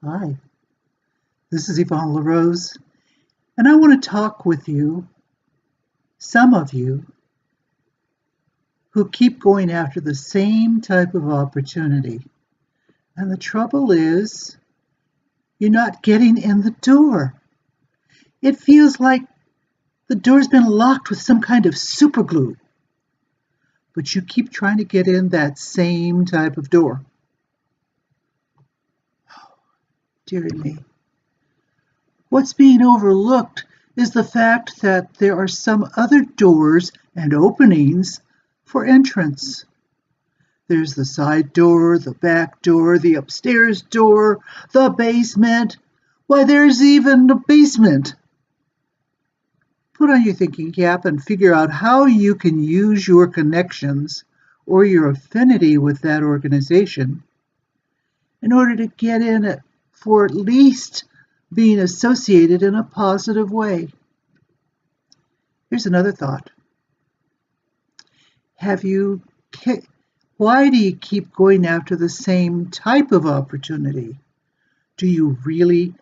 Hi, this is Yvonne LaRose, and I want to talk with you, some of you, who keep going after the same type of opportunity. And the trouble is, you're not getting in the door. It feels like the door's been locked with some kind of super glue, but you keep trying to get in that same type of door. Dear me. What's being overlooked is the fact that there are some other doors and openings for entrance. There's the side door, the back door, the upstairs door, the basement. Why, there's even a basement. Put on your thinking cap and figure out how you can use your connections or your affinity with that organization in order to get in it for at least being associated in a positive way. Here's another thought. Why do you keep going after the same type of opportunity? Do you really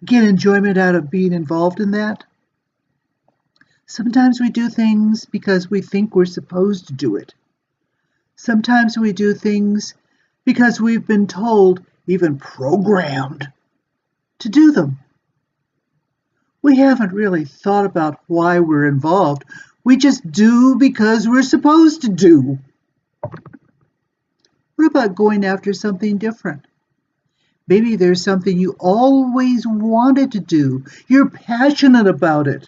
get enjoyment out of being involved in that? Sometimes we do things because we think we're supposed to do it. Sometimes we do things because we've been told, even programmed, to do them. We haven't really thought about why we're involved. We just do because we're supposed to do. What about going after something different? Maybe there's something you always wanted to do. You're passionate about it,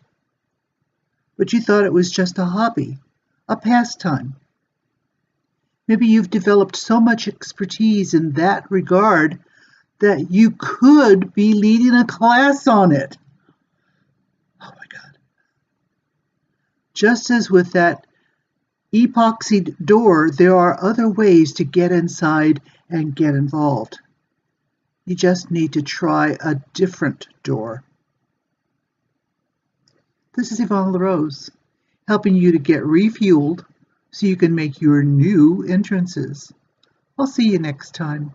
but you thought it was just a hobby, a pastime. Maybe you've developed so much expertise in that regard that you could be leading a class on it. Oh my God. Just as with that epoxy door, there are other ways to get inside and get involved. You just need to try a different door. This is Yvonne LaRose, helping you to get refueled so you can make your new entrances. I'll see you next time.